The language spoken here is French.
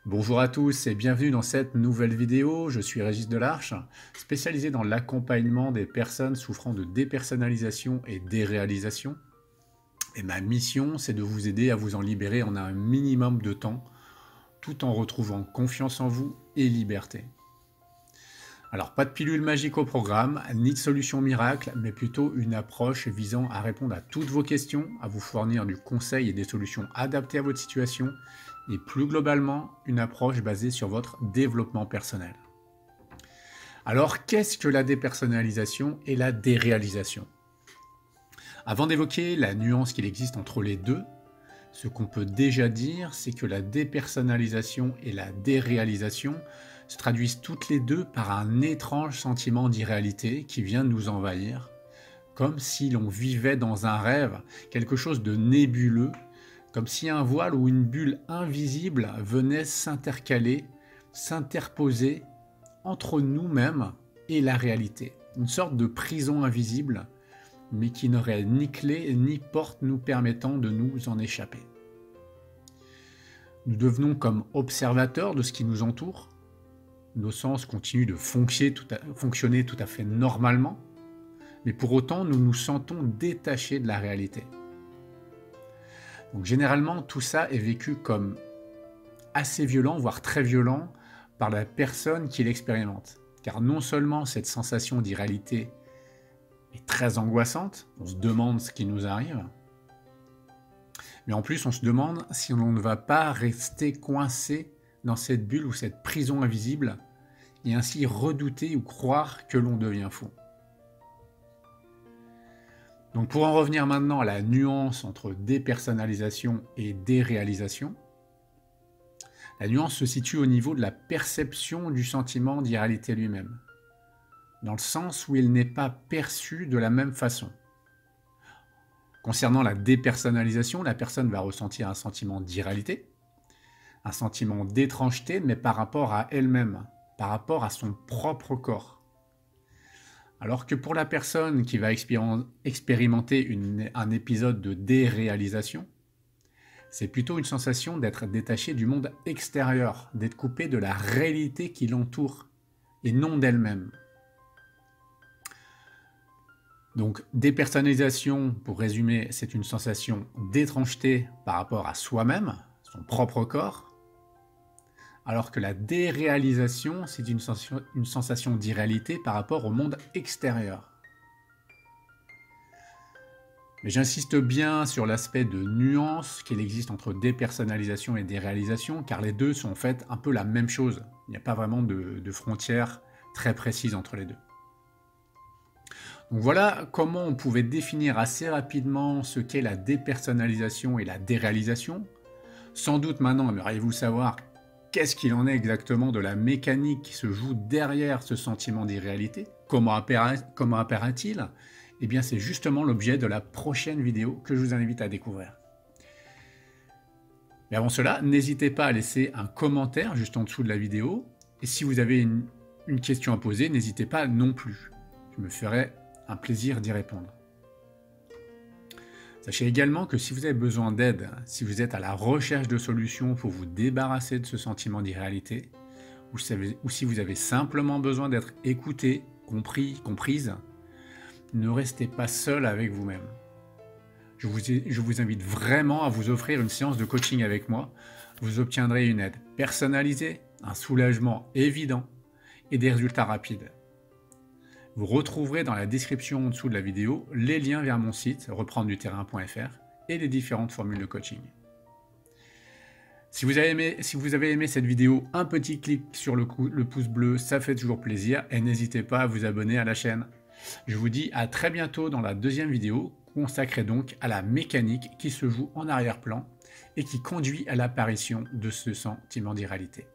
Bonjour à tous et bienvenue dans cette nouvelle vidéo. Je suis Régis Delarche, spécialisé dans l'accompagnement des personnes souffrant de dépersonnalisation et déréalisation. Et ma mission, c'est de vous aider à vous en libérer en un minimum de temps, tout en retrouvant confiance en vous et liberté. Alors, pas de pilule magique au programme, ni de solution miracle, mais plutôt une approche visant à répondre à toutes vos questions, à vous fournir du conseil et des solutions adaptées à votre situation, et plus globalement, une approche basée sur votre développement personnel. Alors, qu'est-ce que la dépersonnalisation et la déréalisation? Avant d'évoquer la nuance qu'il existe entre les deux, ce qu'on peut déjà dire, c'est que la dépersonnalisation et la déréalisation se traduisent toutes les deux par un étrange sentiment d'irréalité qui vient nous envahir, comme si l'on vivait dans un rêve, quelque chose de nébuleux, comme si un voile ou une bulle invisible venait s'intercaler, s'interposer entre nous-mêmes et la réalité. Une sorte de prison invisible, mais qui n'aurait ni clé ni porte nous permettant de nous en échapper. Nous devenons comme observateurs de ce qui nous entoure. Nos sens continuent de fonctionner tout à fait normalement, mais pour autant, nous nous sentons détachés de la réalité. Donc généralement, tout ça est vécu comme assez violent, voire très violent, par la personne qui l'expérimente. Car non seulement cette sensation d'irréalité est très angoissante, on se demande ce qui nous arrive, mais en plus on se demande si on ne va pas rester coincé dans cette bulle ou cette prison invisible, et ainsi redouter ou croire que l'on devient fou. Donc pour en revenir maintenant à la nuance entre dépersonnalisation et déréalisation, la nuance se situe au niveau de la perception du sentiment d'irréalité lui-même, dans le sens où il n'est pas perçu de la même façon. Concernant la dépersonnalisation, la personne va ressentir un sentiment d'irréalité, un sentiment d'étrangeté, mais par rapport à elle-même, par rapport à son propre corps. Alors que pour la personne qui va expérimenter un épisode de déréalisation, c'est plutôt une sensation d'être détaché du monde extérieur, d'être coupé de la réalité qui l'entoure, et non d'elle-même. Donc, dépersonnalisation, pour résumer, c'est une sensation d'étrangeté par rapport à soi-même, son propre corps, alors que la déréalisation, c'est une sensation d'irréalité par rapport au monde extérieur. Mais j'insiste bien sur l'aspect de nuance qu'il existe entre dépersonnalisation et déréalisation, car les deux sont en fait un peu la même chose. Il n'y a pas vraiment de frontières très précises entre les deux. Donc voilà comment on pouvait définir assez rapidement ce qu'est la dépersonnalisation et la déréalisation. Sans doute maintenant aimeriez-vous savoir qu'est-ce qu'il en est exactement de la mécanique qui se joue derrière ce sentiment d'irréalité? Comment apparaît-il? Eh bien, c'est justement l'objet de la prochaine vidéo que je vous invite à découvrir. Mais avant cela, n'hésitez pas à laisser un commentaire juste en dessous de la vidéo. Et si vous avez une question à poser, n'hésitez pas non plus. Je me ferai un plaisir d'y répondre. Sachez également que si vous avez besoin d'aide, si vous êtes à la recherche de solutions pour vous débarrasser de ce sentiment d'irréalité, ou si vous avez simplement besoin d'être écouté, compris, comprise, ne restez pas seul avec vous-même. Je vous invite vraiment à vous offrir une séance de coaching avec moi. Vous obtiendrez une aide personnalisée, un soulagement évident et des résultats rapides. Vous retrouverez dans la description en dessous de la vidéo les liens vers mon site reprendreduterrain.fr et les différentes formules de coaching. Si vous avez aimé cette vidéo, un petit clic sur le pouce bleu, ça fait toujours plaisir et n'hésitez pas à vous abonner à la chaîne. Je vous dis à très bientôt dans la deuxième vidéo, consacrée donc à la mécanique qui se joue en arrière-plan et qui conduit à l'apparition de ce sentiment d'irréalité.